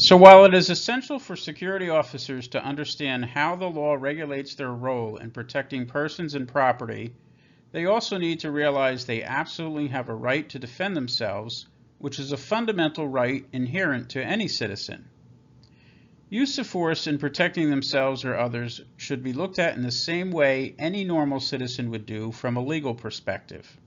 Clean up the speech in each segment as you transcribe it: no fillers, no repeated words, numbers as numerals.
So while it is essential for security officers to understand how the law regulates their role in protecting persons and property, they also need to realize they absolutely have a right to defend themselves, which is a fundamental right inherent to any citizen. Use of force in protecting themselves or others should be looked at in the same way any normal citizen would do from a legal perspective.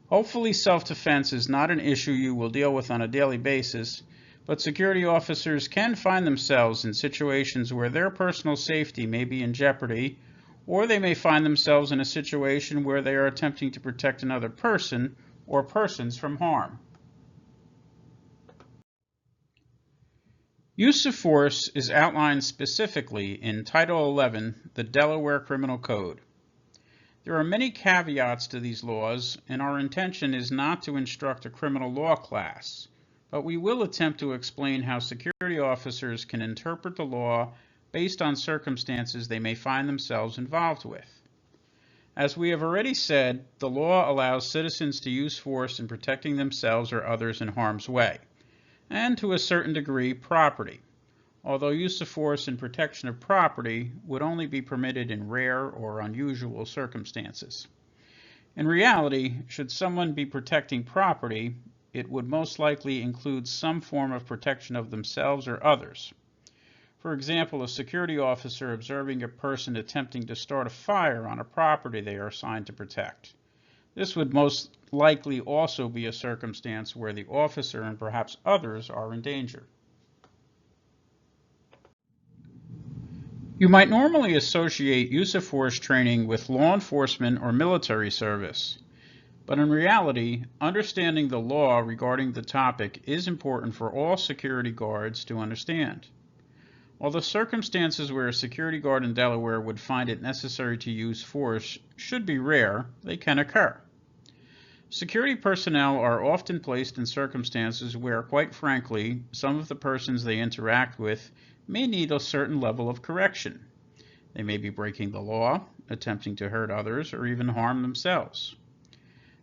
Hopefully, self-defense is not an issue you will deal with on a daily basis, but security officers can find themselves in situations where their personal safety may be in jeopardy, or they may find themselves in a situation where they are attempting to protect another person or persons from harm. Use of force is outlined specifically in Title 11, the Delaware Criminal Code. There are many caveats to these laws, and our intention is not to instruct a criminal law class, but we will attempt to explain how security officers can interpret the law based on circumstances they may find themselves involved with. As we have already said, the law allows citizens to use force in protecting themselves or others in harm's way, and to a certain degree, property, although use of force in protection of property would only be permitted in rare or unusual circumstances. In reality, should someone be protecting property, it would most likely include some form of protection of themselves or others. For example, a security officer observing a person attempting to start a fire on a property they are assigned to protect. This would most likely also be a circumstance where the officer and perhaps others are in danger. You might normally associate use of force training with law enforcement or military service, but in reality, understanding the law regarding the topic is important for all security guards to understand. Although circumstances where a security guard in Delaware would find it necessary to use force should be rare, they can occur. Security personnel are often placed in circumstances where, quite frankly, some of the persons they interact with may need a certain level of correction. They may be breaking the law, attempting to hurt others, or even harm themselves.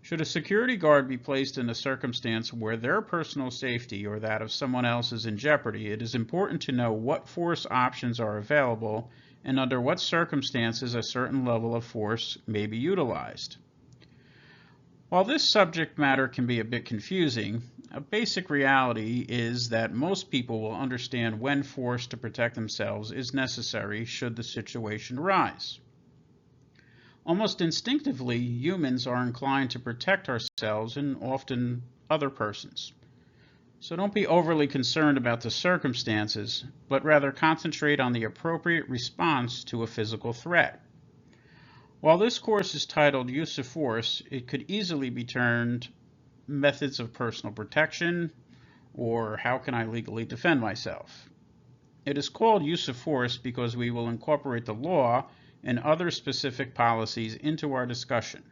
Should a security guard be placed in a circumstance where their personal safety or that of someone else is in jeopardy, it is important to know what force options are available and under what circumstances a certain level of force may be utilized. While this subject matter can be a bit confusing, a basic reality is that most people will understand when force to protect themselves is necessary should the situation arise. Almost instinctively, humans are inclined to protect ourselves and often other persons. So don't be overly concerned about the circumstances, but rather concentrate on the appropriate response to a physical threat. While this course is titled Use of Force, it could easily be termed Methods of Personal Protection or How Can I Legally Defend Myself. It is called Use of Force because we will incorporate the law and other specific policies into our discussion.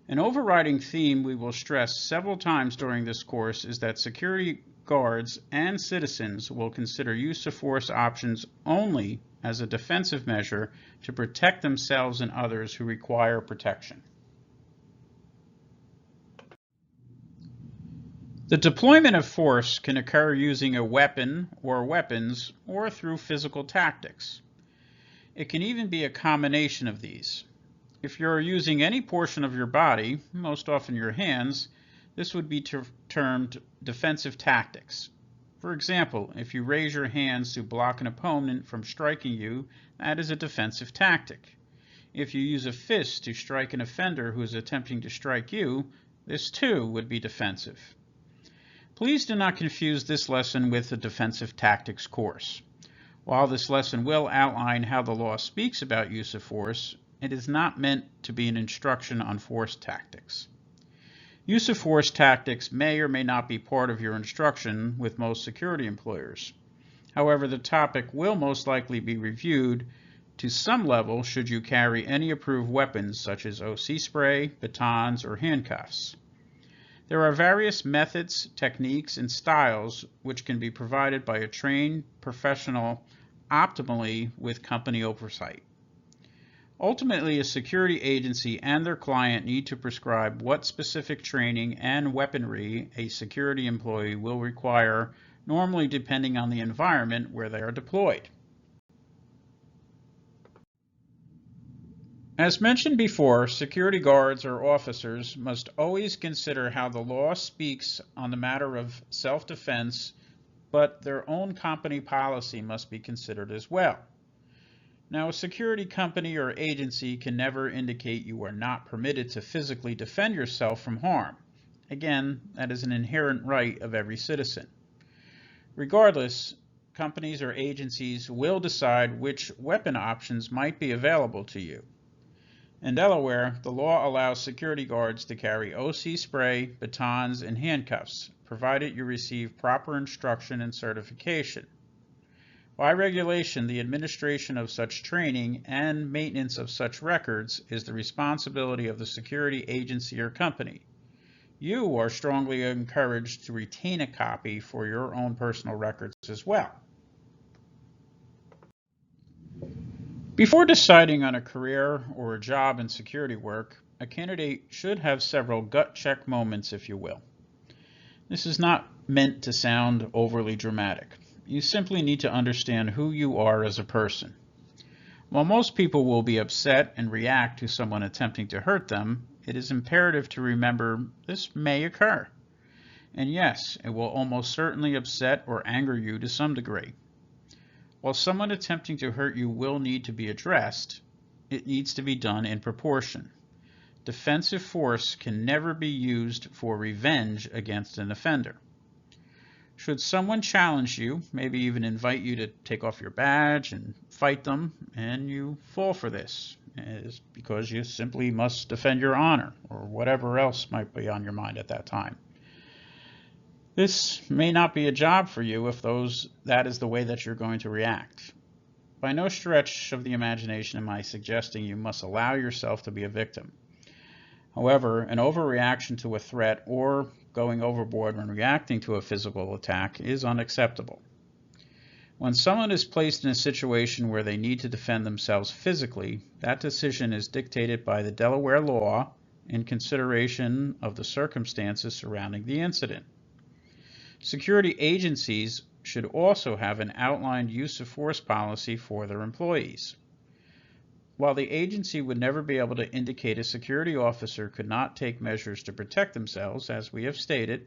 An overriding theme we will stress several times during this course is that security guards and citizens will consider use of force options only as a defensive measure to protect themselves and others who require protection. The deployment of force can occur using a weapon or weapons or through physical tactics. It can even be a combination of these. If you're using any portion of your body, most often your hands, this would be termed defensive tactics. For example, if you raise your hands to block an opponent from striking you, that is a defensive tactic. If you use a fist to strike an offender who is attempting to strike you, this too would be defensive. Please do not confuse this lesson with the defensive tactics course. While this lesson will outline how the law speaks about use of force, it is not meant to be an instruction on force tactics. Use of force tactics may or may not be part of your instruction with most security employers. However, the topic will most likely be reviewed to some level should you carry any approved weapons such as OC spray, batons, or handcuffs. There are various methods, techniques, and styles which can be provided by a trained professional optimally with company oversight. Ultimately, a security agency and their client need to prescribe what specific training and weaponry a security employee will require normally depending on the environment where they are deployed. As mentioned before, security guards or officers must always consider how the law speaks on the matter of self-defense, but their own company policy must be considered as well. Now, a security company or agency can never indicate you are not permitted to physically defend yourself from harm. Again, that is an inherent right of every citizen. Regardless, companies or agencies will decide which weapon options might be available to you. In Delaware, the law allows security guards to carry OC spray, batons, and handcuffs, provided you receive proper instruction and certification. By regulation, the administration of such training and maintenance of such records is the responsibility of the security agency or company. You are strongly encouraged to retain a copy for your own personal records as well. Before deciding on a career or a job in security work, a candidate should have several gut check moments, if you will. This is not meant to sound overly dramatic. You simply need to understand who you are as a person. While most people will be upset and react to someone attempting to hurt them, it is imperative to remember this may occur. And yes, it will almost certainly upset or anger you to some degree. While someone attempting to hurt you will need to be addressed, it needs to be done in proportion. Defensive force can never be used for revenge against an offender. Should someone challenge you, maybe even invite you to take off your badge and fight them, and you fall for this, it's because you simply must defend your honor or whatever else might be on your mind at that time. This may not be a job for you if that is the way that you're going to react. By no stretch of the imagination am I suggesting you must allow yourself to be a victim. However, an overreaction to a threat or going overboard when reacting to a physical attack is unacceptable. When someone is placed in a situation where they need to defend themselves physically, that decision is dictated by the Delaware law in consideration of the circumstances surrounding the incident. Security agencies should also have an outlined use of force policy for their employees. While the agency would never be able to indicate a security officer could not take measures to protect themselves, as we have stated,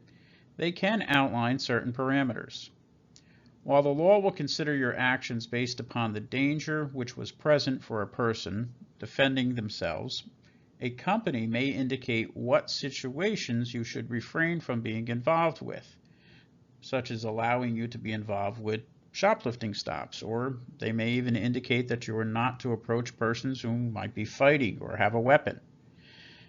they can outline certain parameters. While the law will consider your actions based upon the danger which was present for a person defending themselves, a company may indicate what situations you should refrain from being involved with, such as allowing you to be involved with shoplifting stops, or they may even indicate that you are not to approach persons who might be fighting or have a weapon.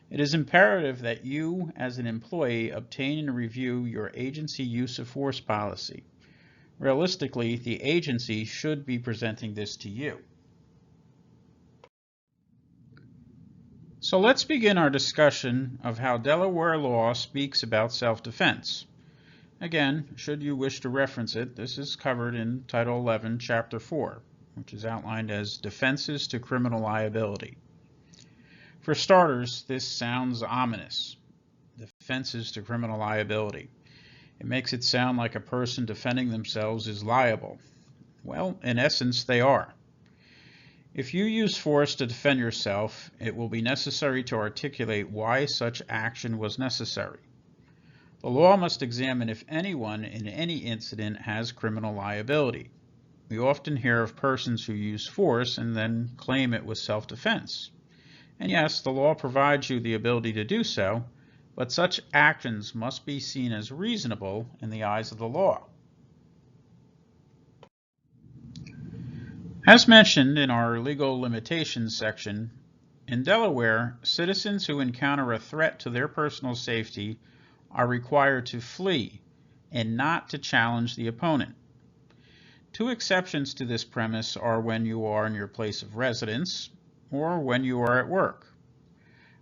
It is imperative that you, as an employee, obtain and review your agency use of force policy. Realistically, the agency should be presenting this to you. So let's begin our discussion of how Delaware law speaks about self-defense. Again, should you wish to reference it, this is covered in Title 11, Chapter 4, which is outlined as Defenses to Criminal Liability. For starters, this sounds ominous. Defenses to criminal liability. It makes it sound like a person defending themselves is liable. Well, in essence, they are. If you use force to defend yourself, it will be necessary to articulate why such action was necessary. The law must examine if anyone in any incident has criminal liability. We often hear of persons who use force and then claim it was self-defense. And yes, the law provides you the ability to do so, but such actions must be seen as reasonable in the eyes of the law. As mentioned in our legal limitations section, in Delaware, citizens who encounter a threat to their personal safety are required to flee and not to challenge the opponent. Two exceptions to this premise are when you are in your place of residence or when you are at work.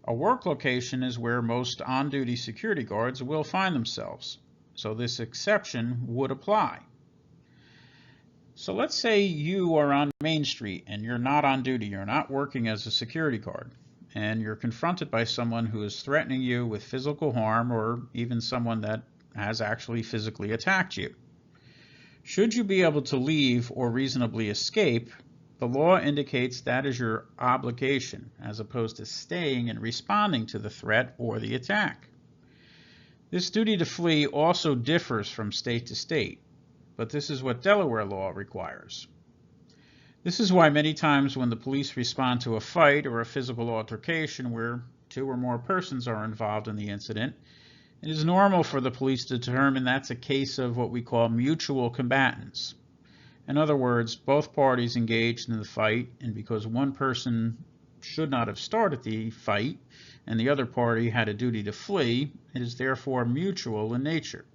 A work location is where most on-duty security guards will find themselves, so this exception would apply. So let's say you are on Main Street and you're not on duty, you're not working as a security guard, and you're confronted by someone who is threatening you with physical harm or even someone that has actually physically attacked you. Should you be able to leave or reasonably escape, the law indicates that is your obligation, as opposed to staying and responding to the threat or the attack. This duty to flee also differs from state to state, but this is what Delaware law requires. This is why many times when the police respond to a fight or a physical altercation where 2 or more persons are involved in the incident, it is normal for the police to determine that's a case of what we call mutual combatants. In other words, both parties engaged in the fight, and because one person should not have started the fight and the other party had a duty to flee, it is therefore mutual in nature.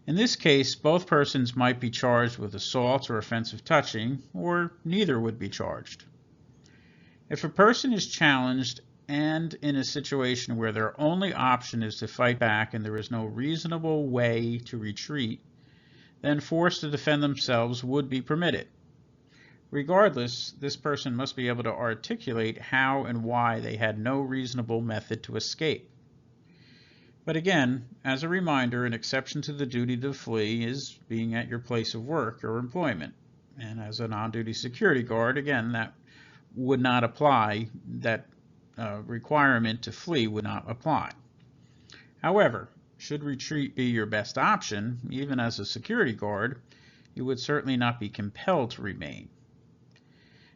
In this case, both persons might be charged with assault or offensive touching, or neither would be charged. If a person is challenged and in a situation where their only option is to fight back and there is no reasonable way to retreat, then force to defend themselves would be permitted. Regardless, this person must be able to articulate how and why they had no reasonable method to escape. But again, as a reminder, an exception to the duty to flee is being at your place of work or employment. And as an on-duty security guard, again, that would not apply, that requirement to flee would not apply. However, should retreat be your best option, even as a security guard, you would certainly not be compelled to remain.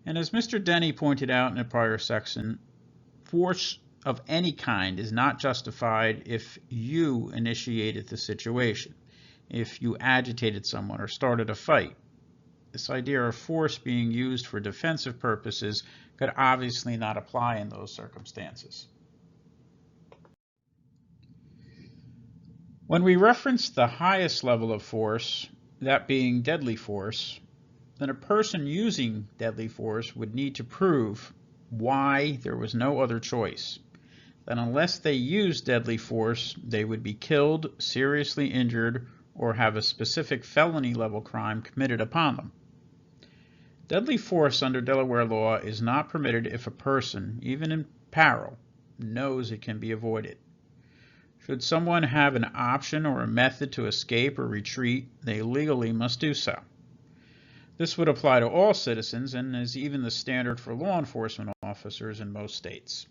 And as Mr. Denny pointed out in a prior section, force of any kind is not justified if you initiated the situation, if you agitated someone or started a fight. This idea of force being used for defensive purposes could obviously not apply in those circumstances. When we reference the highest level of force, that being deadly force, then a person using deadly force would need to prove why there was no other choice. That unless they used deadly force, they would be killed, seriously injured, or have a specific felony level crime committed upon them. Deadly force under Delaware law is not permitted if a person, even in peril, knows it can be avoided. Should someone have an option or a method to escape or retreat, they legally must do so. This would apply to all citizens and is even the standard for law enforcement officers in most states.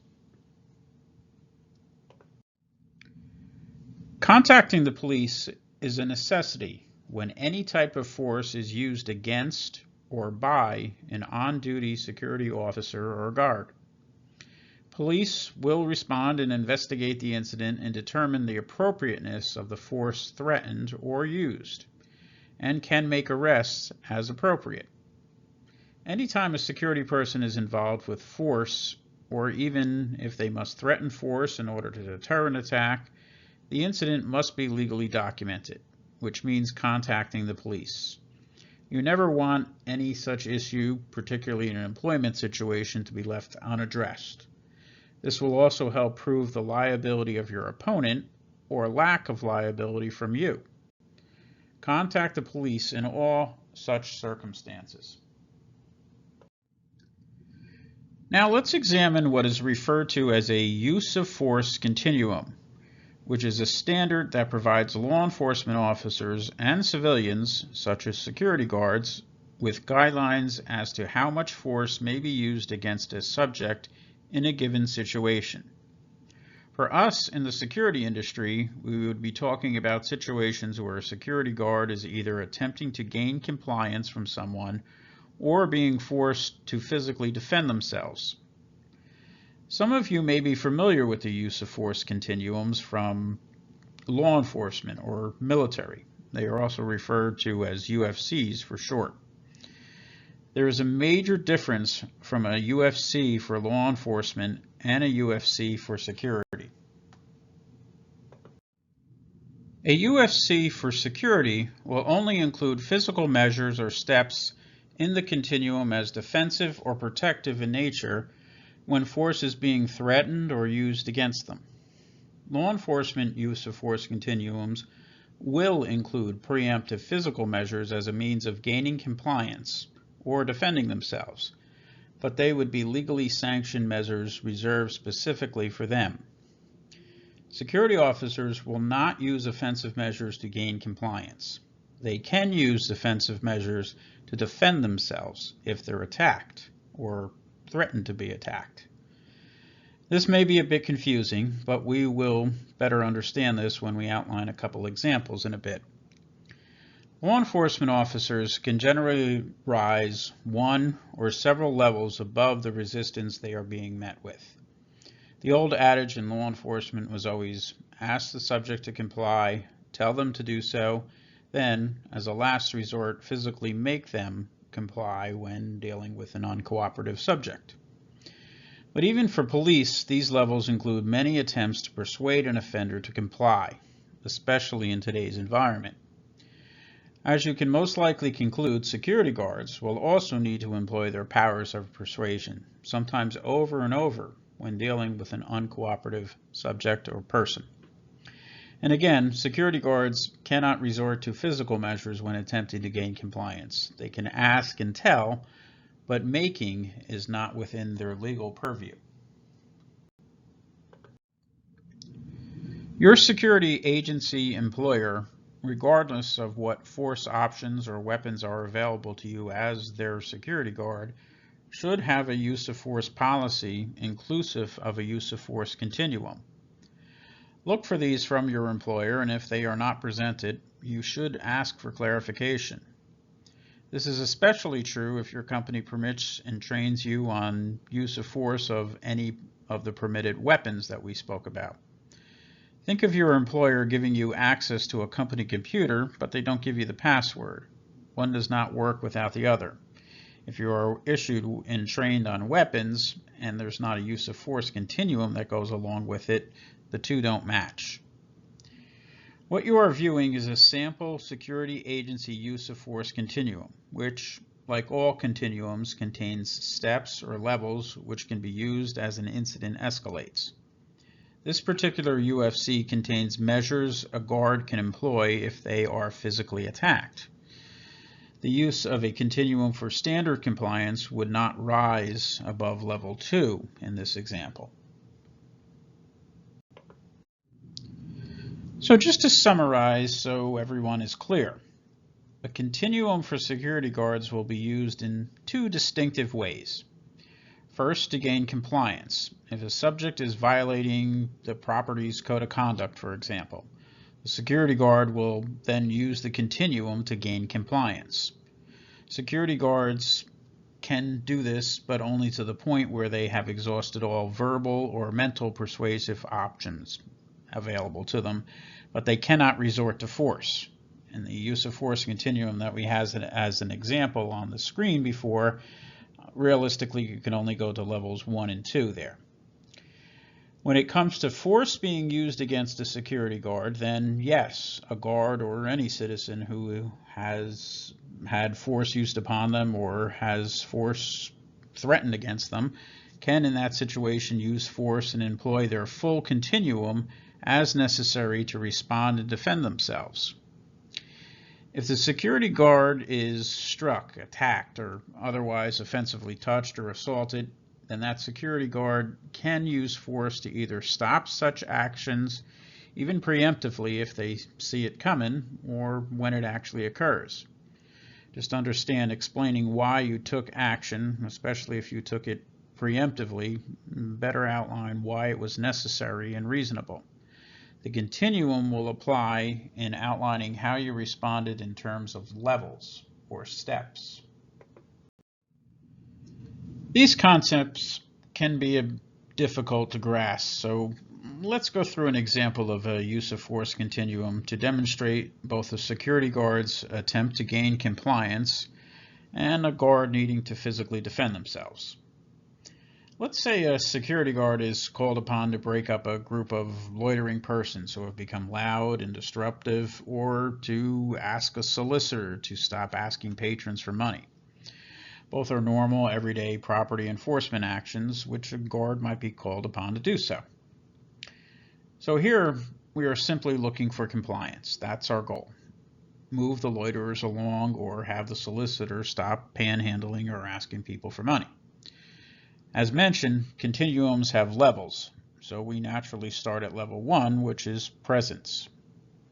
Contacting the police is a necessity when any type of force is used against or by an on-duty security officer or guard. Police will respond and investigate the incident and determine the appropriateness of the force threatened or used, and can make arrests as appropriate. Anytime a security person is involved with force, or even if they must threaten force in order to deter an attack, the incident must be legally documented, which means contacting the police. You never want any such issue, particularly in an employment situation, to be left unaddressed. This will also help prove the liability of your opponent or lack of liability from you. Contact the police in all such circumstances. Now let's examine what is referred to as a use of force continuum, which is a standard that provides law enforcement officers and civilians, such as security guards, with guidelines as to how much force may be used against a subject in a given situation. For us in the security industry, we would be talking about situations where a security guard is either attempting to gain compliance from someone or being forced to physically defend themselves. Some of you may be familiar with the use of force continuums from law enforcement or military. They are also referred to as UFCs for short. There is a major difference from a UFC for law enforcement and a UFC for security. A UFC for security will only include physical measures or steps in the continuum as defensive or protective in nature when force is being threatened or used against them. Law enforcement use of force continuums will include preemptive physical measures as a means of gaining compliance or defending themselves, but they would be legally sanctioned measures reserved specifically for them. Security officers will not use offensive measures to gain compliance. They can use defensive measures to defend themselves if they're attacked or threatened to be attacked. This may be a bit confusing, but we will better understand this when we outline a couple examples in a bit. Law enforcement officers can generally rise one or several levels above the resistance they are being met with. The old adage in law enforcement was always ask the subject to comply, tell them to do so, then, as a last resort, physically make them comply when dealing with an uncooperative subject. But even for police, these levels include many attempts to persuade an offender to comply, especially in today's environment. As you can most likely conclude, security guards will also need to employ their powers of persuasion, sometimes over and over, when dealing with an uncooperative subject or person. And again, security guards cannot resort to physical measures when attempting to gain compliance. They can ask and tell, but making is not within their legal purview. Your security agency employer, regardless of what force options or weapons are available to you as their security guard, should have a use of force policy inclusive of a use of force continuum. Look for these from your employer, and if they are not presented, you should ask for clarification. This is especially true if your company permits and trains you on use of force of any of the permitted weapons that we spoke about. Think of your employer giving you access to a company computer, but they don't give you the password. One does not work without the other. If you are issued and trained on weapons, and there's not a use of force continuum that goes along with it, the two don't match. What you are viewing is a sample security agency use of force continuum, which, like all continuums, contains steps or levels which can be used as an incident escalates. This particular UFC contains measures a guard can employ if they are physically attacked. The use of a continuum for standard compliance would not rise above level 2 in this example. So just to summarize so everyone is clear, a continuum for security guards will be used in two distinctive ways. First, to gain compliance. If a subject is violating the property's code of conduct, for example, the security guard will then use the continuum to gain compliance. Security guards can do this, but only to the point where they have exhausted all verbal or mental persuasive options available to them, but they cannot resort to force. In the use of force continuum that we have as an example on the screen before, realistically you can only go to levels 1 and 2 there. When it comes to force being used against a security guard, then yes, a guard or any citizen who has had force used upon them or has force threatened against them can in that situation use force and employ their full continuum as necessary to respond and defend themselves. If the security guard is struck, attacked, or otherwise offensively touched or assaulted, then that security guard can use force to either stop such actions, even preemptively if they see it coming, or when it actually occurs. Just understand explaining why you took action, especially if you took it preemptively, better outline why it was necessary and reasonable. The continuum will apply in outlining how you responded in terms of levels or steps. These concepts can be difficult to grasp, so let's go through an example of a use of force continuum to demonstrate both a security guard's attempt to gain compliance and a guard needing to physically defend themselves. Let's say a security guard is called upon to break up a group of loitering persons who have become loud and disruptive, or to ask a solicitor to stop asking patrons for money. Both are normal, everyday property enforcement actions, which a guard might be called upon to do so. So here we are simply looking for compliance. That's our goal. Move the loiterers along or have the solicitor stop panhandling or asking people for money. As mentioned, continuums have levels, so we naturally start at level 1, which is presence.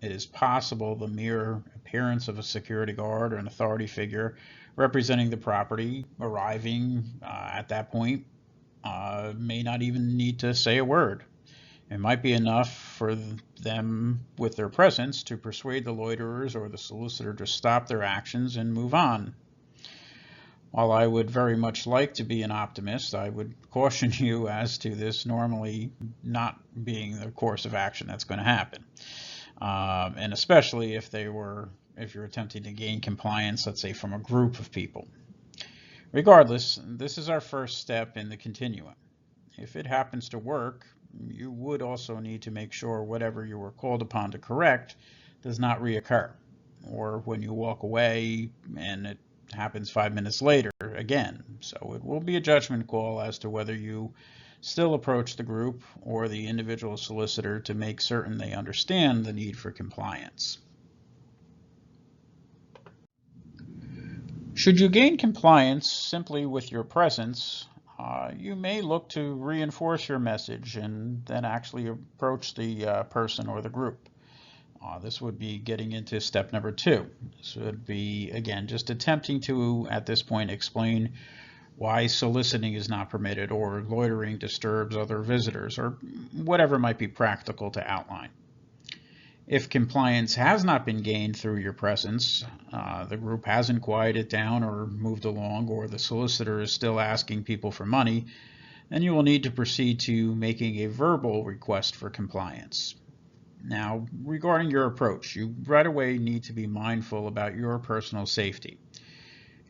it is possible the mere appearance of a security guard or an authority figure representing the property arriving at that point may not even need to say a word. It might be enough for them with their presence to persuade the loiterers or the solicitor to stop their actions and move on. While I would very much like to be an optimist, I would caution you as to this normally not being the course of action that's going to happen. And especially if you're attempting to gain compliance, let's say from a group of people. Regardless, this is our first step in the continuum. If it happens to work, you would also need to make sure whatever you were called upon to correct does not reoccur, or when you walk away and it happens 5 minutes later again. So it will be a judgment call as to whether you still approach the group or the individual solicitor to make certain they understand the need for compliance. Should you gain compliance simply with your presence, you may look to reinforce your message and then actually approach the person or the group. This would be getting into step number 2. This would be, again, just attempting to, at this point, explain why soliciting is not permitted or loitering disturbs other visitors or whatever might be practical to outline. If compliance has not been gained through your presence, the group hasn't quieted down or moved along, or the solicitor is still asking people for money, then you will need to proceed to making a verbal request for compliance. Now, regarding your approach, you right away need to be mindful about your personal safety.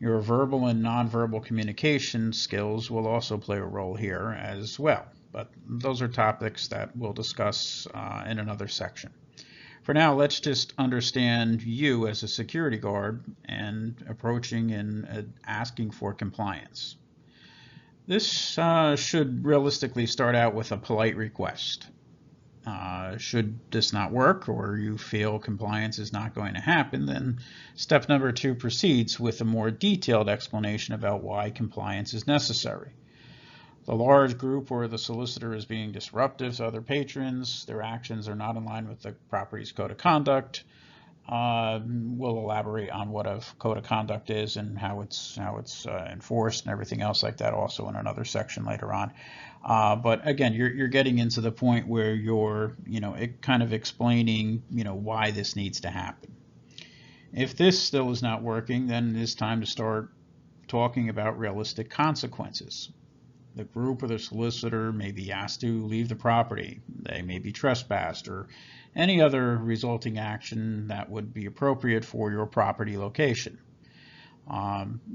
Your verbal and nonverbal communication skills will also play a role here as well, but those are topics that we'll discuss in another section. For now, let's just understand you as a security guard and approaching and asking for compliance. This should realistically start out with a polite request. Should this not work or you feel compliance is not going to happen, then step number 2 proceeds with a more detailed explanation about why compliance is necessary. The large group where the solicitor is being disruptive to other patrons, their actions are not in line with the property's code of conduct. We'll elaborate on what a code of conduct is and how it's enforced and everything else like that also in another section later on. But again, you're getting into the point where you're kind of explaining why this needs to happen. If this still is not working, then it is time to start talking about realistic consequences. The group or the solicitor may be asked to leave the property. They may be trespassed or any other resulting action that would be appropriate for your property location.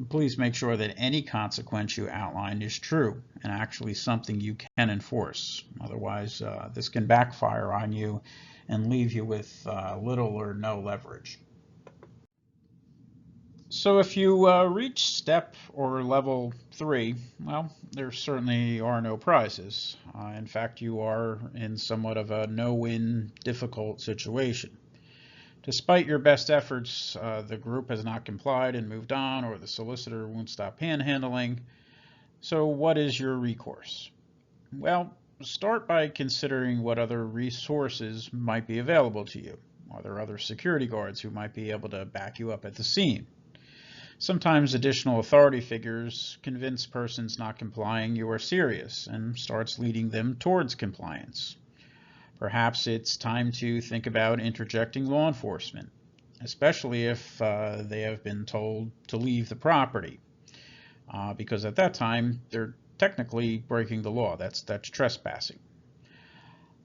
Please make sure that any consequence you outline is true and actually something you can enforce. Otherwise, this can backfire on you and leave you with little or no leverage. So if you reach step or level 3, well, there certainly are no prizes. In fact, you are in somewhat of a no-win, difficult situation. Despite your best efforts, the group has not complied and moved on, or the solicitor won't stop panhandling. So what is your recourse? Well, start by considering what other resources might be available to you. Are there other security guards who might be able to back you up at the scene? Sometimes additional authority figures convince persons not complying you are serious and starts leading them towards compliance. Perhaps it's time to think about interjecting law enforcement, especially if they have been told to leave the property, because at that time they're technically breaking the law. That's trespassing.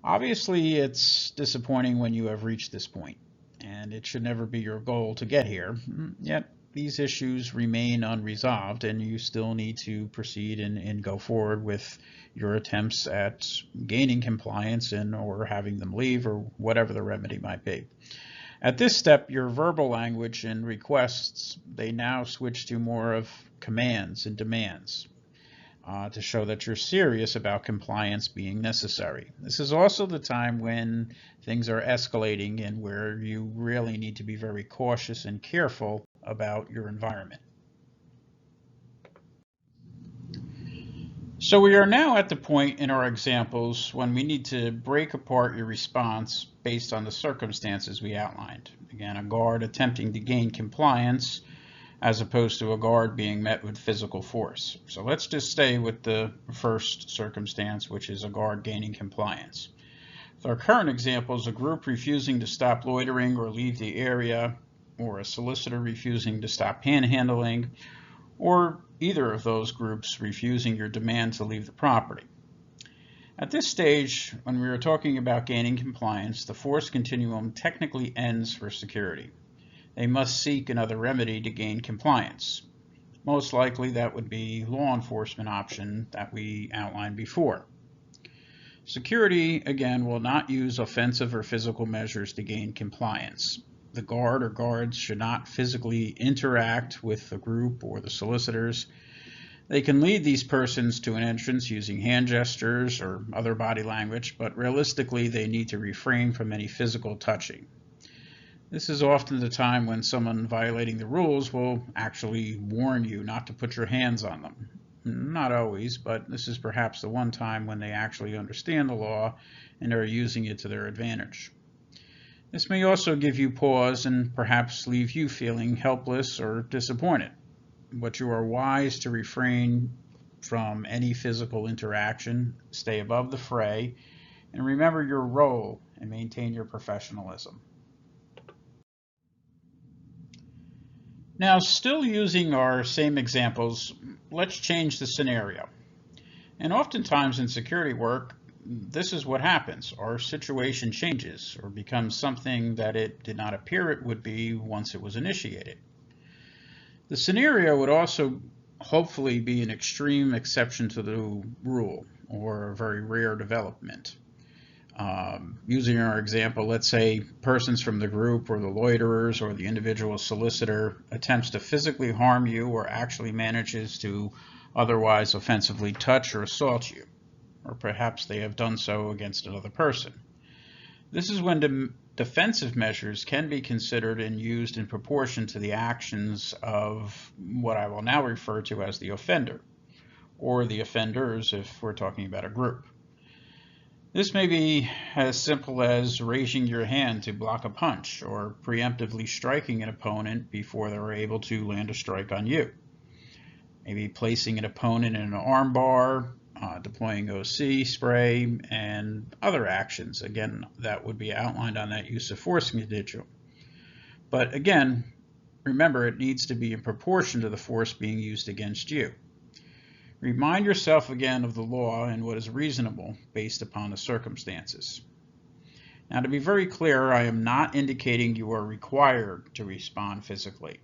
Obviously, it's disappointing when you have reached this point, and it should never be your goal to get here, yet these issues remain unresolved and you still need to proceed and go forward with your attempts at gaining compliance or having them leave or whatever the remedy might be. At this step, your verbal language and requests, they now switch to more of commands and demands to show that you're serious about compliance being necessary. This is also the time when things are escalating and where you really need to be very cautious and careful about your environment. So we are now at the point in our examples when we need to break apart your response based on the circumstances we outlined. Again, a guard attempting to gain compliance as opposed to a guard being met with physical force. So let's just stay with the first circumstance, which is a guard gaining compliance. With our current examples, a group refusing to stop loitering or leave the area, or a solicitor refusing to stop panhandling, or either of those groups refusing your demand to leave the property. At this stage, when we are talking about gaining compliance, the force continuum technically ends for security. They must seek another remedy to gain compliance. Most likely that would be law enforcement option that we outlined before. Security, again, will not use offensive or physical measures to gain compliance. The guard or guards should not physically interact with the group or the solicitors. They can lead these persons to an entrance using hand gestures or other body language, but realistically they need to refrain from any physical touching. This is often the time when someone violating the rules will actually warn you not to put your hands on them. Not always, but this is perhaps the one time when they actually understand the law and are using it to their advantage. This may also give you pause and perhaps leave you feeling helpless or disappointed, but you are wise to refrain from any physical interaction, stay above the fray, and remember your role and maintain your professionalism. Now, still using our same examples, let's change the scenario. And oftentimes in security work, this is what happens. Our situation changes or becomes something that it did not appear it would be once it was initiated. The scenario would also hopefully be an extreme exception to the rule or a very rare development. Using our example, let's say persons from the group or the loiterers or the individual solicitor attempts to physically harm you or actually manages to otherwise offensively touch or assault you, or perhaps they have done so against another person. This is when defensive measures can be considered and used in proportion to the actions of what I will now refer to as the offender, or the offenders if we're talking about a group. This may be as simple as raising your hand to block a punch or preemptively striking an opponent before they're able to land a strike on you. Maybe placing an opponent in an arm bar, deploying OC spray, and other actions. Again, that would be outlined on that use of force continuum. But again, remember it needs to be in proportion to the force being used against you. Remind yourself again of the law and what is reasonable based upon the circumstances. Now, to be very clear, I am not indicating you are required to respond physically.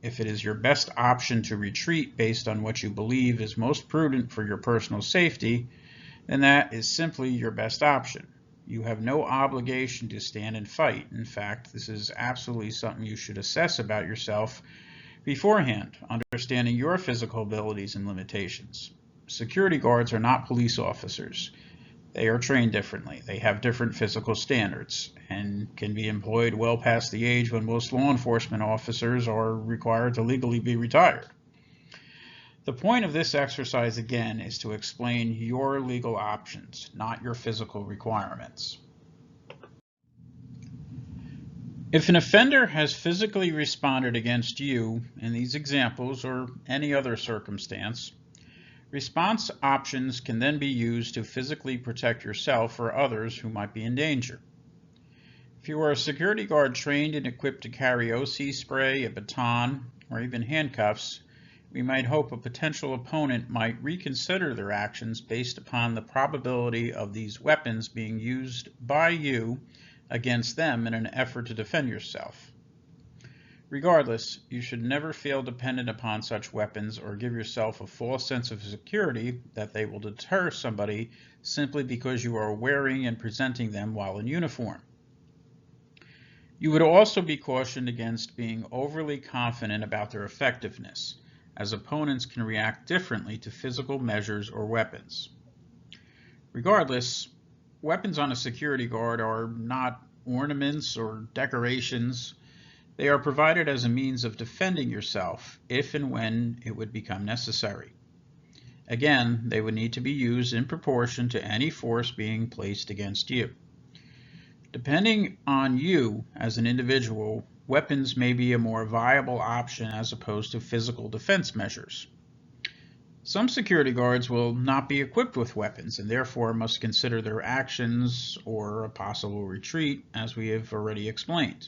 If it is your best option to retreat based on what you believe is most prudent for your personal safety, then that is simply your best option. You have no obligation to stand and fight. In fact, this is absolutely something you should assess about yourself beforehand, understanding your physical abilities and limitations. Security guards are not police officers. They are trained differently. They have different physical standards and can be employed well past the age when most law enforcement officers are required to legally be retired. The point of this exercise, again, is to explain your legal options, not your physical requirements. If an offender has physically responded against you in these examples or any other circumstance, response options can then be used to physically protect yourself or others who might be in danger. If you are a security guard trained and equipped to carry OC spray, a baton, or even handcuffs, we might hope a potential opponent might reconsider their actions based upon the probability of these weapons being used by you against them in an effort to defend yourself. Regardless, you should never feel dependent upon such weapons or give yourself a false sense of security that they will deter somebody simply because you are wearing and presenting them while in uniform. You would also be cautioned against being overly confident about their effectiveness, as opponents can react differently to physical measures or weapons. Regardless, weapons on a security guard are not ornaments or decorations. They are provided as a means of defending yourself if and when it would become necessary. Again, they would need to be used in proportion to any force being placed against you. Depending on you as an individual, weapons may be a more viable option as opposed to physical defense measures. Some security guards will not be equipped with weapons and therefore must consider their actions or a possible retreat, as we have already explained.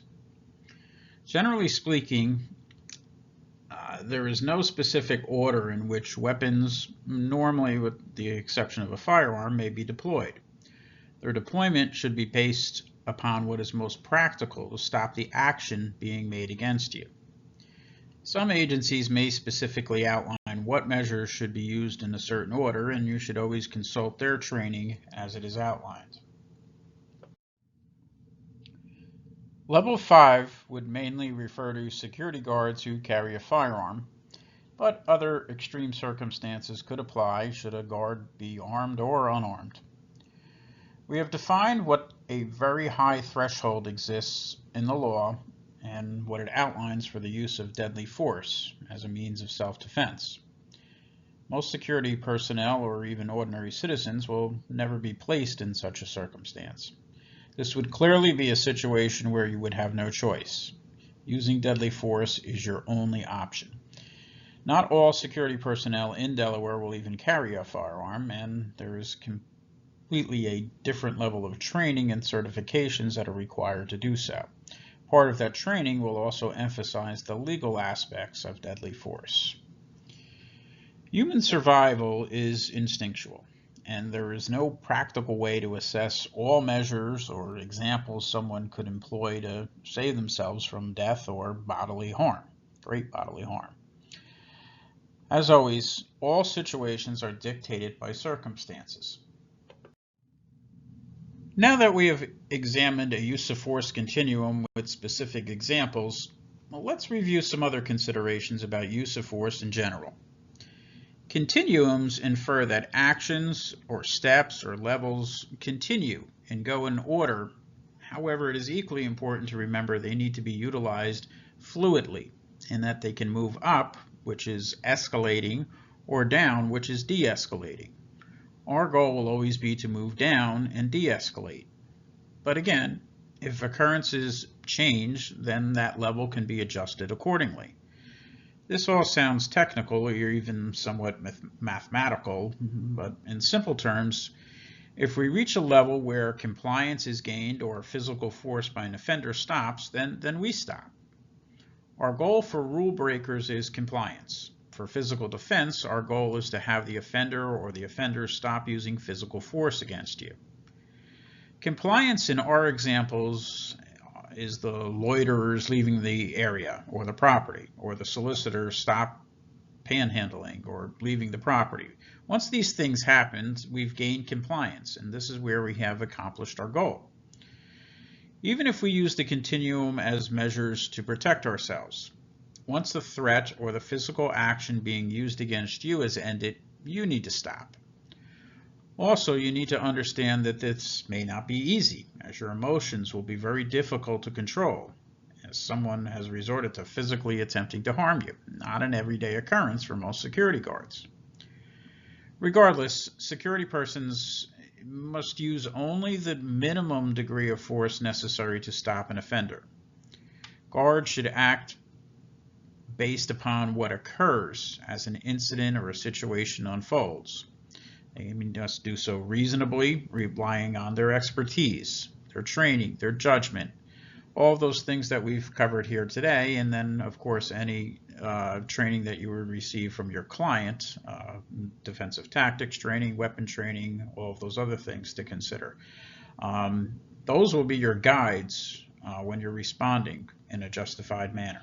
Generally speaking, there is no specific order in which weapons, normally with the exception of a firearm, may be deployed. Their deployment should be based upon what is most practical to stop the action being made against you. Some agencies may specifically outline what measures should be used in a certain order, and you should always consult their training as it is outlined. Level 5 would mainly refer to security guards who carry a firearm, but other extreme circumstances could apply should a guard be armed or unarmed. We have defined what a very high threshold exists in the law and what it outlines for the use of deadly force as a means of self-defense. Most security personnel or even ordinary citizens will never be placed in such a circumstance. This would clearly be a situation where you would have no choice. Using deadly force is your only option. Not all security personnel in Delaware will even carry a firearm, and there is completely a different level of training and certifications that are required to do so. Part of that training will also emphasize the legal aspects of deadly force. Human survival is instinctual, and there is no practical way to assess all measures or examples someone could employ to save themselves from death or bodily harm, great bodily harm. As always, all situations are dictated by circumstances. Now that we have examined a use of force continuum with specific examples, let's review some other considerations about use of force in general. Continuums infer that actions or steps or levels continue and go in order. However, it is equally important to remember they need to be utilized fluidly, and that they can move up, which is escalating, or down, which is de-escalating. Our goal will always be to move down and de-escalate. But again, if occurrences change, then that level can be adjusted accordingly. This all sounds technical or even somewhat mathematical, but in simple terms, if we reach a level where compliance is gained or physical force by an offender stops, then we stop. Our goal for rule breakers is compliance. For physical defense, our goal is to have the offender or the offenders stop using physical force against you. Compliance in our examples is the loiterers leaving the area or the property, or the solicitor stop panhandling or leaving the property. Once these things happen, we've gained compliance, and this is where we have accomplished our goal. Even if we use the continuum as measures to protect ourselves, once the threat or the physical action being used against you has ended, you need to stop. Also, you need to understand that this may not be easy, as your emotions will be very difficult to control, as someone has resorted to physically attempting to harm you, not an everyday occurrence for most security guards. Regardless, security persons must use only the minimum degree of force necessary to stop an offender. Guards should act based upon what occurs as an incident or a situation unfolds. They must do so reasonably, relying on their expertise, their training, their judgment, all of those things that we've covered here today, and then, of course, any training that you would receive from your client, defensive tactics training, weapon training, all of those other things to consider. Those will be your guides when you're responding in a justified manner.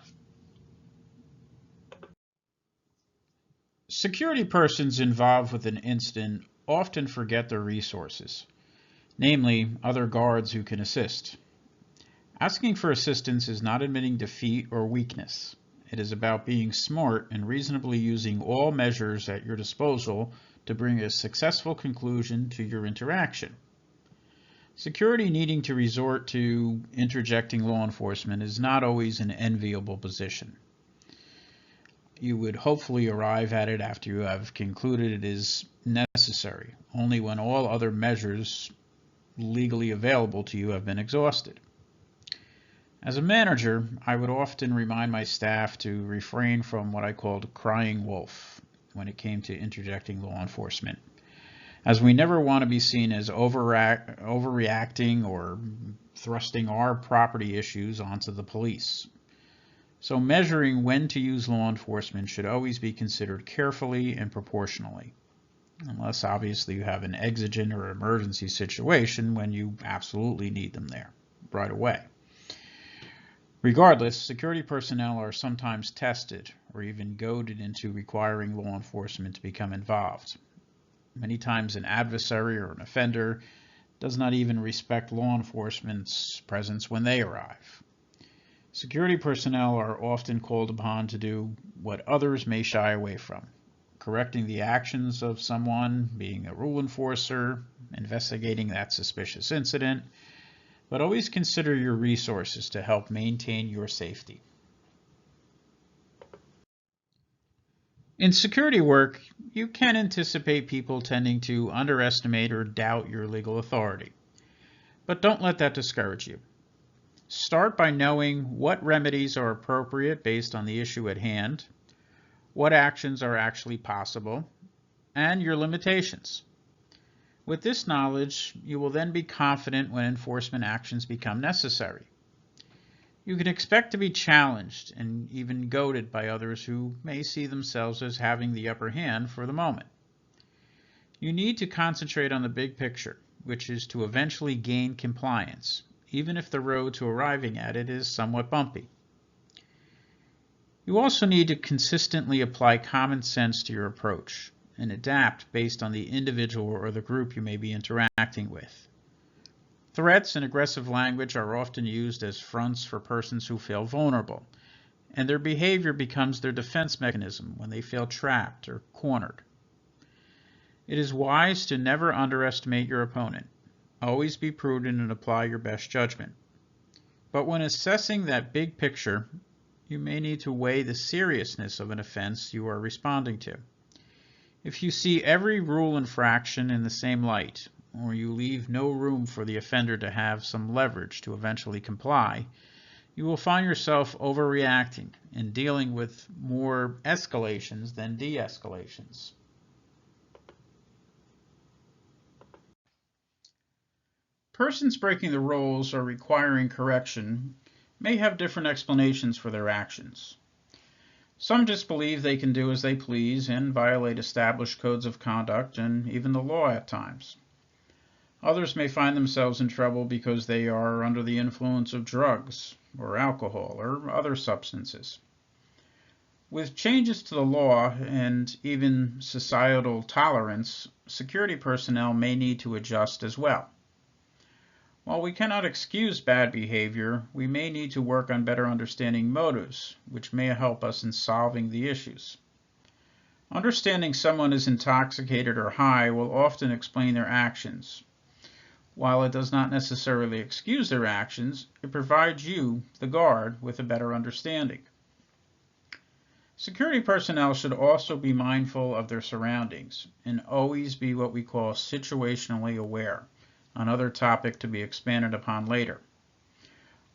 Security persons involved with an incident often forget their resources, namely other guards who can assist. Asking for assistance is not admitting defeat or weakness. It is about being smart and reasonably using all measures at your disposal to bring a successful conclusion to your interaction. Security needing to resort to interjecting law enforcement is not always an enviable position. You would hopefully arrive at it after you have concluded it is necessary, only when all other measures legally available to you have been exhausted. As a manager, I would often remind my staff to refrain from what I called crying wolf when it came to interjecting law enforcement, as we never want to be seen as overreacting or thrusting our property issues onto the police. So measuring when to use law enforcement should always be considered carefully and proportionally, unless obviously you have an exigent or emergency situation when you absolutely need them there right away. Regardless, security personnel are sometimes tested or even goaded into requiring law enforcement to become involved. Many times an adversary or an offender does not even respect law enforcement's presence when they arrive. Security personnel are often called upon to do what others may shy away from: correcting the actions of someone, being a rule enforcer, investigating that suspicious incident, but always consider your resources to help maintain your safety. In security work, you can anticipate people tending to underestimate or doubt your legal authority, but don't let that discourage you. Start by knowing what remedies are appropriate based on the issue at hand, what actions are actually possible, and your limitations. With this knowledge, you will then be confident when enforcement actions become necessary. You can expect to be challenged and even goaded by others who may see themselves as having the upper hand for the moment. You need to concentrate on the big picture, which is to eventually gain compliance, even if the road to arriving at it is somewhat bumpy. You also need to consistently apply common sense to your approach and adapt based on the individual or the group you may be interacting with. Threats and aggressive language are often used as fronts for persons who feel vulnerable, and their behavior becomes their defense mechanism when they feel trapped or cornered. It is wise to never underestimate your opponent. Always be prudent and apply your best judgment. But when assessing that big picture, you may need to weigh the seriousness of an offense you are responding to. If you see every rule infraction in the same light, or you leave no room for the offender to have some leverage to eventually comply, you will find yourself overreacting and dealing with more escalations than de-escalations. Persons breaking the rules or requiring correction may have different explanations for their actions. Some just believe they can do as they please and violate established codes of conduct and even the law at times. Others may find themselves in trouble because they are under the influence of drugs or alcohol or other substances. With changes to the law and even societal tolerance, security personnel may need to adjust as well. While we cannot excuse bad behavior, we may need to work on better understanding motives, which may help us in solving the issues. Understanding someone is intoxicated or high will often explain their actions. While it does not necessarily excuse their actions, it provides you, the guard, with a better understanding. Security personnel should also be mindful of their surroundings and always be what we call situationally aware, another topic to be expanded upon later.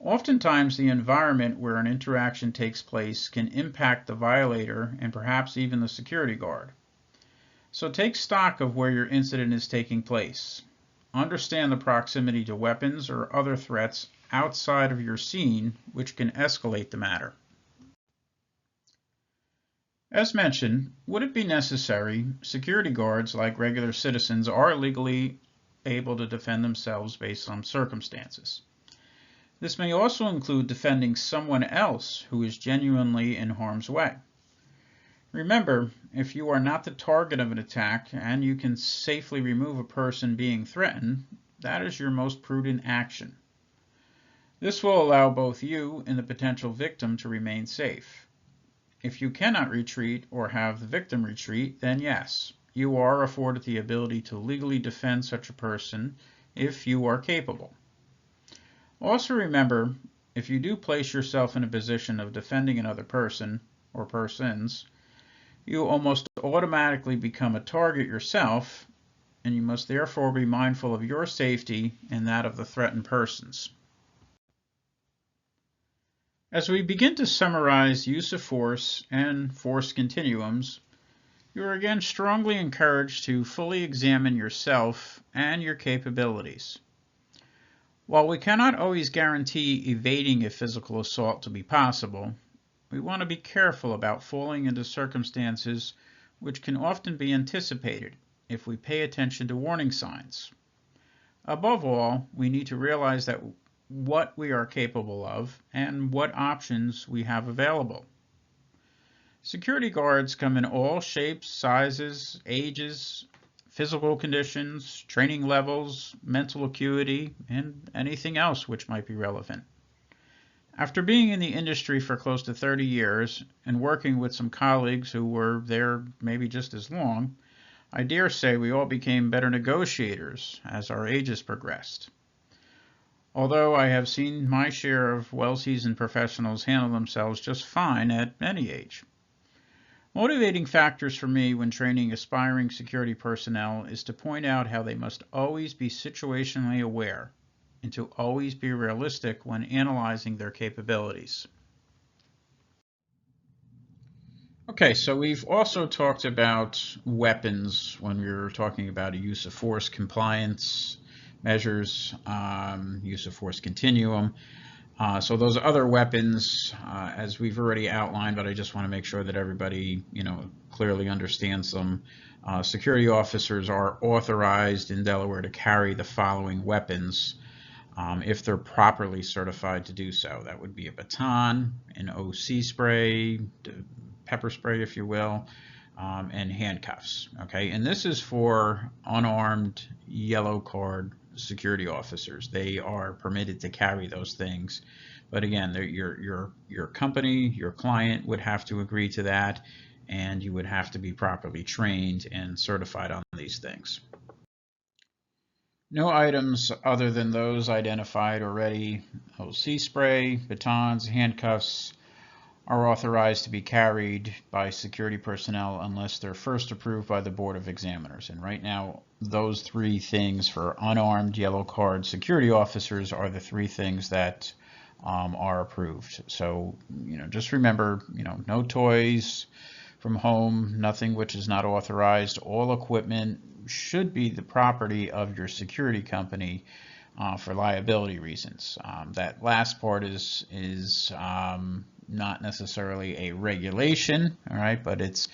Oftentimes, the environment where an interaction takes place can impact the violator and perhaps even the security guard. So take stock of where your incident is taking place. Understand the proximity to weapons or other threats outside of your scene, which can escalate the matter. As mentioned, would it be necessary, security guards, like regular citizens, are legally able to defend themselves based on circumstances. This may also include defending someone else who is genuinely in harm's way. Remember, if you are not the target of an attack and you can safely remove a person being threatened, that is your most prudent action. This will allow both you and the potential victim to remain safe. If you cannot retreat or have the victim retreat, then yes, you are afforded the ability to legally defend such a person if you are capable. Also remember, if you do place yourself in a position of defending another person or persons, You almost automatically become a target yourself, and you must therefore be mindful of your safety and that of the threatened persons. As we begin to summarize use of force and force continuums, you are again strongly encouraged to fully examine yourself and your capabilities. While we cannot always guarantee evading a physical assault to be possible, we want to be careful about falling into circumstances which can often be anticipated if we pay attention to warning signs. Above all, we need to realize that what we are capable of and what options we have available. Security guards come in all shapes, sizes, ages, physical conditions, training levels, mental acuity, and anything else which might be relevant. After being in the industry for close to 30 years and working with some colleagues who were there maybe just as long, I dare say we all became better negotiators as our ages progressed. Although I have seen my share of well-seasoned professionals handle themselves just fine at any age. Motivating factors for me when training aspiring security personnel is to point out how they must always be situationally aware and to always be realistic when analyzing their capabilities. Okay, so we've also talked about weapons when we were talking about a use of force compliance measures, use of force continuum. So those other weapons, as we've already outlined, but I just want to make sure that everybody, clearly understands them. Security officers are authorized in Delaware to carry the following weapons if they're properly certified to do so. That would be a baton, an OC spray, pepper spray, if you will, and handcuffs. Okay, and this is for unarmed yellow card security officers. They are permitted to carry those things, but again, your company, your client would have to agree to that, and you would have to be properly trained and certified on these things. No items other than those identified already, OC spray, batons, handcuffs, are authorized to be carried by security personnel unless they're first approved by the Board of Examiners. And right now, those three things for unarmed yellow card security officers are the three things that are approved. So, just remember, no toys from home, nothing which is not authorized. All equipment should be the property of your security company for liability reasons. That last part is not necessarily a regulation, all right, but it's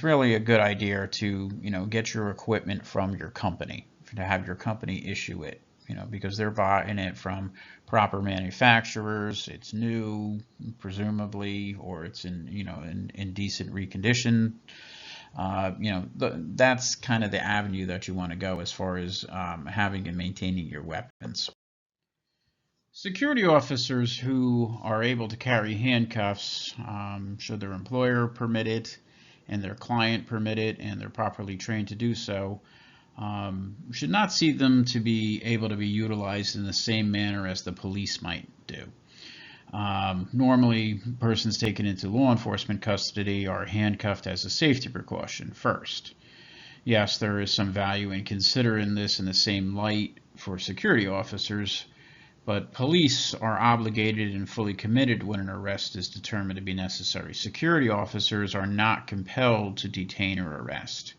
really a good idea to get your equipment from your company, to have your company issue it, because they're buying it from proper manufacturers. It's new, presumably, or it's in decent recondition. That's kind of the avenue that you want to go as far as having and maintaining your weapons. Security officers who are able to carry handcuffs, should their employer permit it and their client permit it and they're properly trained to do so, should not see them to be able to be utilized in the same manner as the police might do. Normally, persons taken into law enforcement custody are handcuffed as a safety precaution first. Yes, there is some value in considering this in the same light for security officers, but police are obligated and fully committed when an arrest is determined to be necessary. Security officers are not compelled to detain or arrest.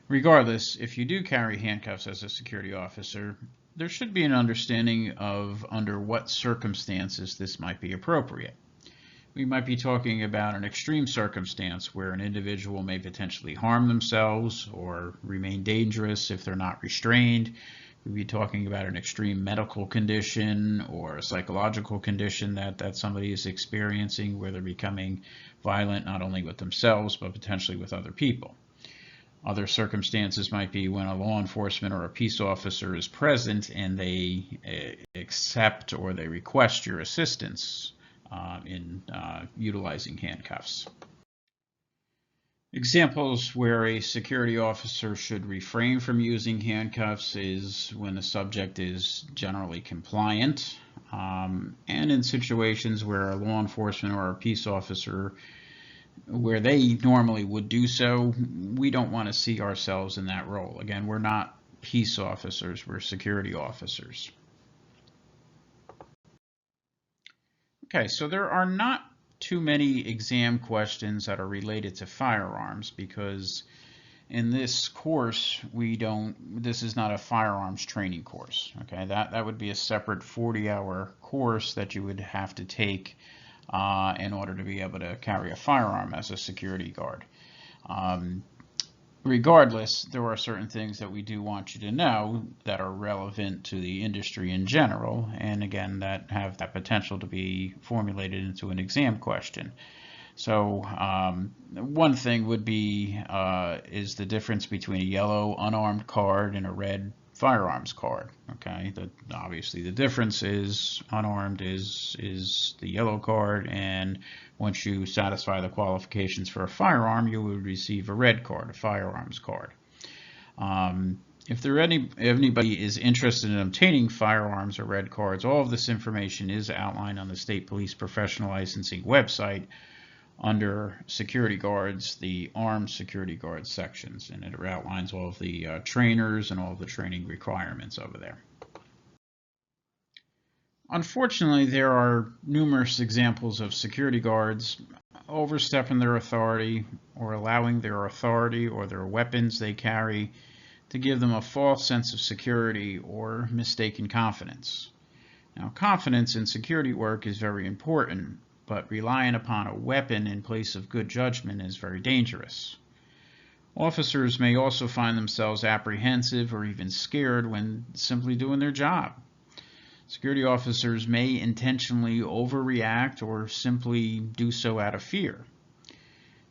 Regardless, if you do carry handcuffs as a security officer, there should be an understanding of under what circumstances this might be appropriate. We might be talking about an extreme circumstance where an individual may potentially harm themselves or remain dangerous if they're not restrained. We'd be talking about an extreme medical condition or a psychological condition that somebody is experiencing where they're becoming violent not only with themselves but potentially with other people. Other circumstances might be when a law enforcement or a peace officer is present and they accept or they request your assistance in utilizing handcuffs. Examples where a security officer should refrain from using handcuffs is when the subject is generally compliant, and in situations where a law enforcement or a peace officer where they normally would do so, we don't want to see ourselves in that role. Again, we're not peace officers, we're security officers. Okay, so there are not too many exam questions that are related to firearms because in this course, this is not a firearms training course. Okay, that would be a separate 40-hour course that you would have to take in order to be able to carry a firearm as a security guard. Regardless, there are certain things that we do want you to know that are relevant to the industry in general, and again, that have that potential to be formulated into an exam question. So one thing would be is the difference between a yellow unarmed card and a red firearms card. Okay, obviously the difference is unarmed is the yellow card, and once you satisfy the qualifications for a firearm, you would receive a red card, a firearms card. If anybody is interested in obtaining firearms or red cards, all of this information is outlined on the State Police Professional Licensing website under security guards, the armed security guard sections, and it outlines all of the trainers and all of the training requirements over there. Unfortunately, there are numerous examples of security guards overstepping their authority or allowing their authority or their weapons they carry to give them a false sense of security or mistaken confidence. Now, confidence in security work is very important, but relying upon a weapon in place of good judgment is very dangerous. Officers may also find themselves apprehensive or even scared when simply doing their job. Security officers may intentionally overreact or simply do so out of fear.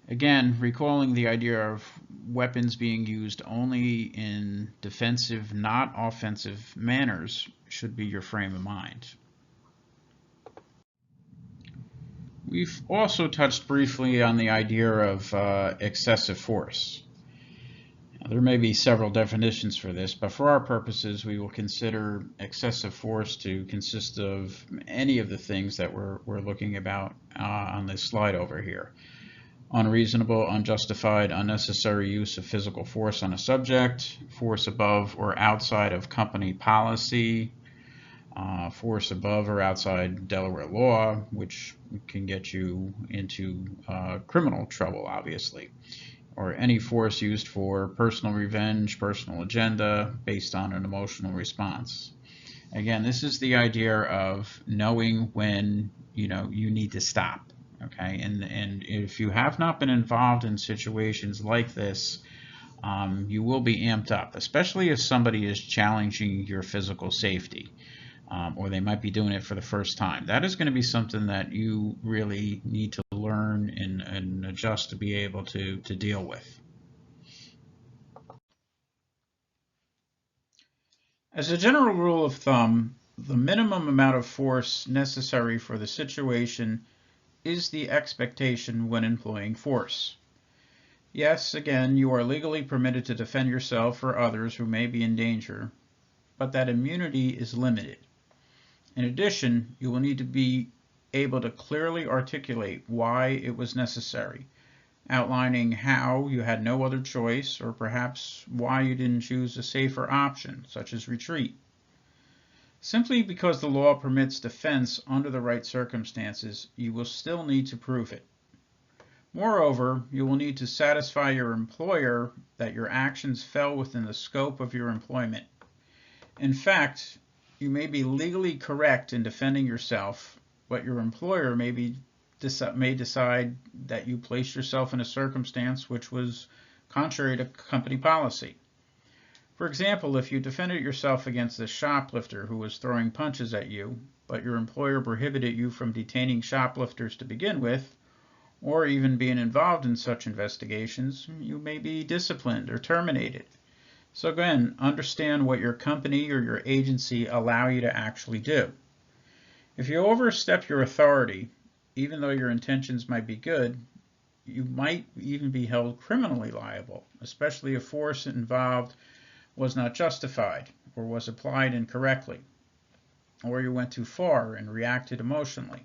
Again, recalling the idea of weapons being used only in defensive, not offensive manners should be your frame of mind. We've also touched briefly on the idea of excessive force. Now, there may be several definitions for this, but for our purposes, we will consider excessive force to consist of any of the things that we're looking about on this slide over here. Unreasonable, unjustified, unnecessary use of physical force on a subject, force above or outside of company policy, force above or outside Delaware law, which can get you into criminal trouble, obviously, or any force used for personal revenge, personal agenda, based on an emotional response. Again, this is the idea of knowing when you need to stop. Okay, and if you have not been involved in situations like this, you will be amped up, especially if somebody is challenging your physical safety. Or they might be doing it for the first time. That is going to be something that you really need to learn and adjust to be able to deal with. As a general rule of thumb, the minimum amount of force necessary for the situation is the expectation when employing force. Yes, again, you are legally permitted to defend yourself or others who may be in danger, but that immunity is limited. In addition, you will need to be able to clearly articulate why it was necessary, outlining how you had no other choice or perhaps why you didn't choose a safer option, such as retreat. Simply because the law permits defense under the right circumstances, you will still need to prove it. Moreover, you will need to satisfy your employer that your actions fell within the scope of your employment. In fact, you may be legally correct in defending yourself, but your employer may decide that you placed yourself in a circumstance which was contrary to company policy. For example, if you defended yourself against a shoplifter who was throwing punches at you, but your employer prohibited you from detaining shoplifters to begin with, or even being involved in such investigations, you may be disciplined or terminated. So again, understand what your company or your agency allow you to actually do. If you overstep your authority, even though your intentions might be good, you might even be held criminally liable, especially if force involved was not justified or was applied incorrectly, or you went too far and reacted emotionally.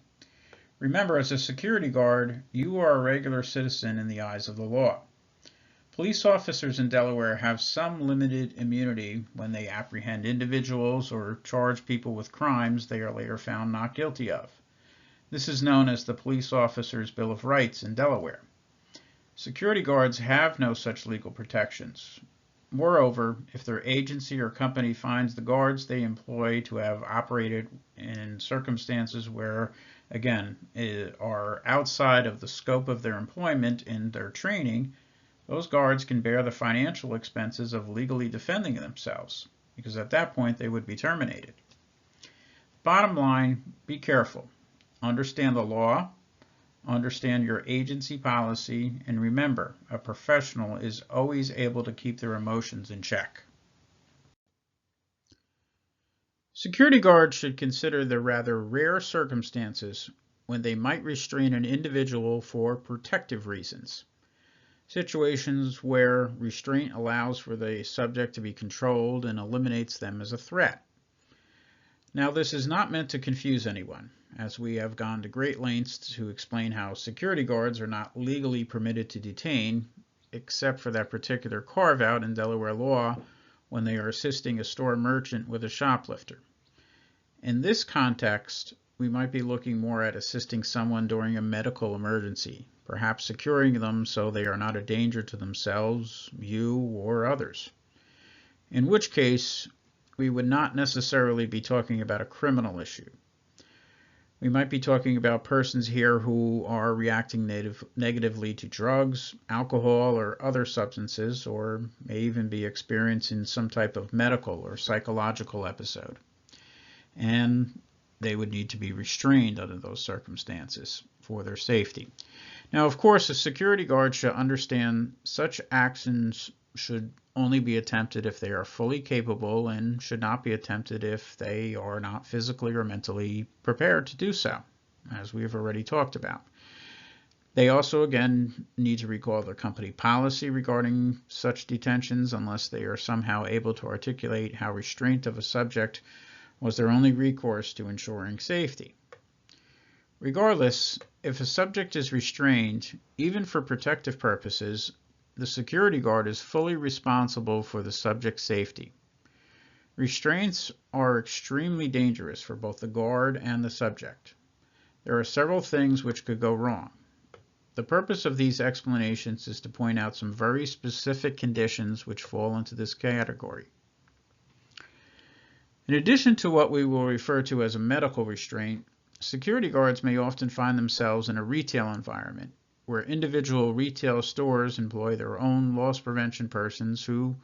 Remember, as a security guard, you are a regular citizen in the eyes of the law. Police officers in Delaware have some limited immunity when they apprehend individuals or charge people with crimes they are later found not guilty of. This is known as the Police Officers' Bill of Rights in Delaware. Security guards have no such legal protections. Moreover, if their agency or company finds the guards they employ to have operated in circumstances where, again, are outside of the scope of their employment and their training, those guards can bear the financial expenses of legally defending themselves, because at that point they would be terminated. Bottom line, be careful. Understand the law, understand your agency policy, and remember, a professional is always able to keep their emotions in check. Security guards should consider the rather rare circumstances when they might restrain an individual for protective reasons. Situations where restraint allows for the subject to be controlled and eliminates them as a threat. Now, this is not meant to confuse anyone, as we have gone to great lengths to explain how security guards are not legally permitted to detain, except for that particular carve-out in Delaware law when they are assisting a store merchant with a shoplifter. In this context, we might be looking more at assisting someone during a medical emergency, perhaps securing them so they are not a danger to themselves, you, or others. In which case, we would not necessarily be talking about a criminal issue. We might be talking about persons here who are reacting negatively to drugs, alcohol, or other substances, or may even be experiencing some type of medical or psychological episode. And they would need to be restrained under those circumstances for their safety. Now, of course, a security guard should understand such actions should only be attempted if they are fully capable and should not be attempted if they are not physically or mentally prepared to do so, as we have already talked about. They also, again, need to recall their company policy regarding such detentions unless they are somehow able to articulate how restraint of a subject was their only recourse to ensuring safety. Regardless, if a subject is restrained, even for protective purposes, the security guard is fully responsible for the subject's safety. Restraints are extremely dangerous for both the guard and the subject. There are several things which could go wrong. The purpose of these explanations is to point out some very specific conditions which fall into this category. In addition to what we will refer to as a medical restraint, security guards may often find themselves in a retail environment where individual retail stores employ their own loss prevention persons who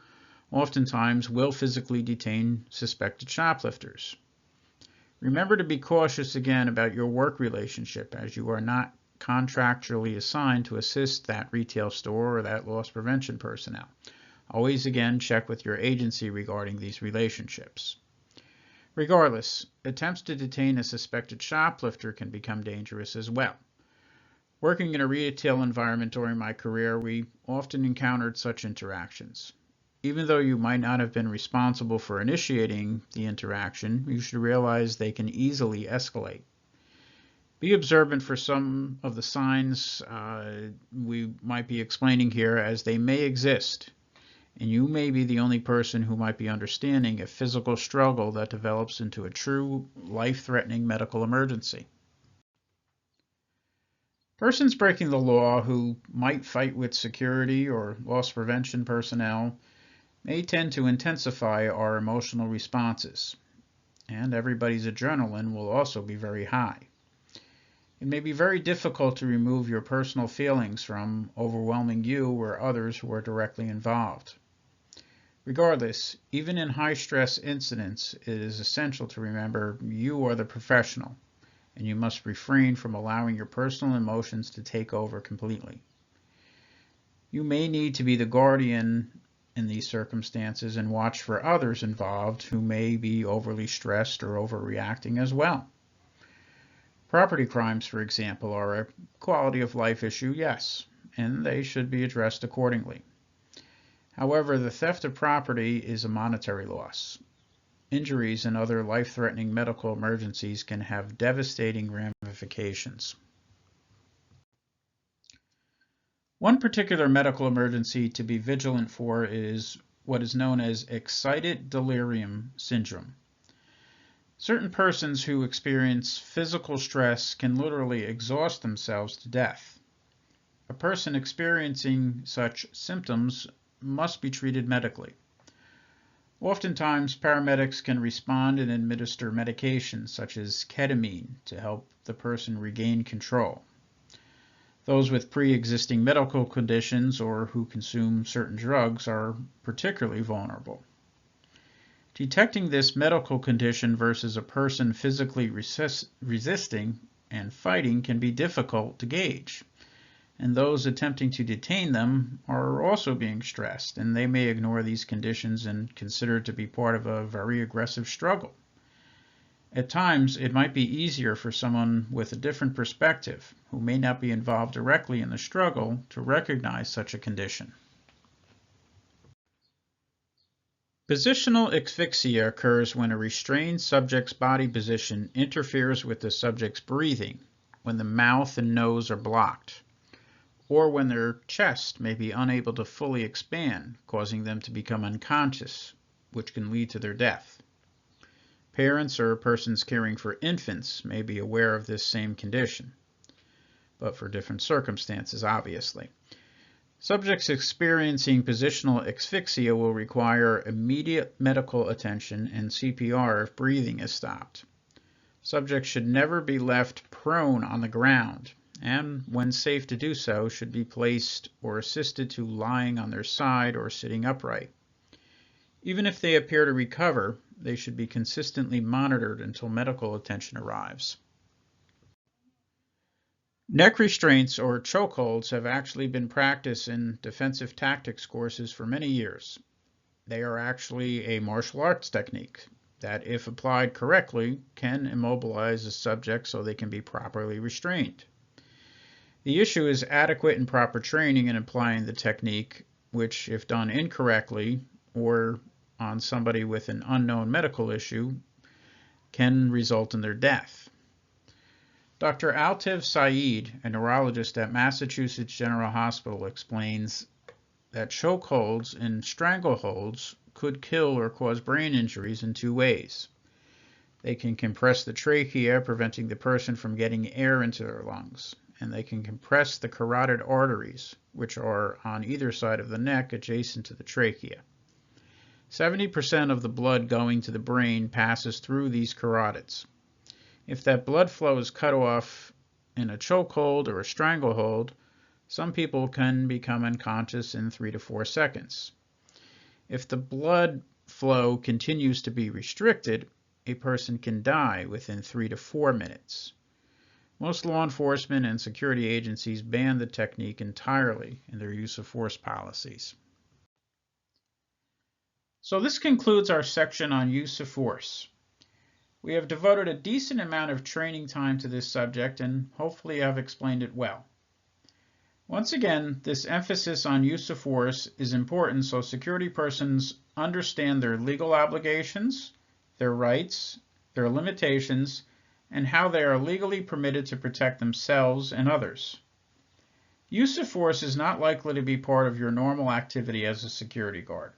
oftentimes will physically detain suspected shoplifters. Remember to be cautious again about your work relationship, as you are not contractually assigned to assist that retail store or that loss prevention personnel. Always again check with your agency regarding these relationships. Regardless, attempts to detain a suspected shoplifter can become dangerous as well. Working in a retail environment during my career, we often encountered such interactions. Even though you might not have been responsible for initiating the interaction, you should realize they can easily escalate. Be observant for some of the signs we might be explaining here, as they may exist, and you may be the only person who might be understanding a physical struggle that develops into a true life-threatening medical emergency. Persons breaking the law who might fight with security or loss prevention personnel may tend to intensify our emotional responses, and everybody's adrenaline will also be very high. It may be very difficult to remove your personal feelings from overwhelming you or others who are directly involved. Regardless, even in high-stress incidents, it is essential to remember you are the professional, and you must refrain from allowing your personal emotions to take over completely. You may need to be the guardian in these circumstances and watch for others involved who may be overly stressed or overreacting as well. Property crimes, for example, are a quality of life issue, yes, and they should be addressed accordingly. However, the theft of property is a monetary loss. Injuries and other life-threatening medical emergencies can have devastating ramifications. One particular medical emergency to be vigilant for is what is known as excited delirium syndrome. Certain persons who experience physical stress can literally exhaust themselves to death. A person experiencing such symptoms must be treated medically. Oftentimes, paramedics can respond and administer medications such as ketamine to help the person regain control. Those with pre-existing medical conditions or who consume certain drugs are particularly vulnerable. Detecting this medical condition versus a person physically resisting and fighting can be difficult to gauge, and those attempting to detain them are also being stressed, and they may ignore these conditions and consider it to be part of a very aggressive struggle. At times, it might be easier for someone with a different perspective, who may not be involved directly in the struggle, to recognize such a condition. Positional asphyxia occurs when a restrained subject's body position interferes with the subject's breathing, when the mouth and nose are blocked, or when their chest may be unable to fully expand, causing them to become unconscious, which can lead to their death. Parents or persons caring for infants may be aware of this same condition, but for different circumstances, obviously. Subjects experiencing positional asphyxia will require immediate medical attention and CPR if breathing is stopped. Subjects should never be left prone on the ground, and when safe to do so, should be placed or assisted to lying on their side or sitting upright. Even if they appear to recover, they should be consistently monitored until medical attention arrives. Neck restraints or chokeholds have actually been practiced in defensive tactics courses for many years. They are actually a martial arts technique that, if applied correctly, can immobilize a subject so they can be properly restrained. The issue is adequate and proper training in applying the technique, which, if done incorrectly or on somebody with an unknown medical issue, can result in their death. Dr. Altif Saeed, a neurologist at Massachusetts General Hospital, explains that chokeholds and strangleholds could kill or cause brain injuries in two ways. They can compress the trachea, preventing the person from getting air into their lungs, and they can compress the carotid arteries, which are on either side of the neck adjacent to the trachea. 70% of the blood going to the brain passes through these carotids. If that blood flow is cut off in a chokehold or a stranglehold, some people can become unconscious in 3 to 4 seconds. If the blood flow continues to be restricted, a person can die within 3 to 4 minutes. Most law enforcement and security agencies ban the technique entirely in their use of force policies. So this concludes our section on use of force. We have devoted a decent amount of training time to this subject, and hopefully I've explained it well. Once again, this emphasis on use of force is important so security persons understand their legal obligations, their rights, their limitations, and how they are legally permitted to protect themselves and others. Use of force is not likely to be part of your normal activity as a security guard.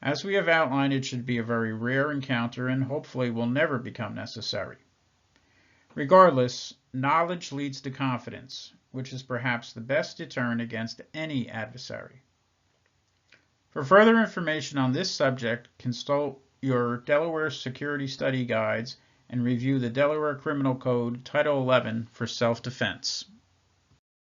As we have outlined, it should be a very rare encounter and hopefully will never become necessary. Regardless, knowledge leads to confidence, which is perhaps the best deterrent against any adversary. For further information on this subject, consult your Delaware Security Study Guides and review the Delaware Criminal Code Title 11 for self-defense.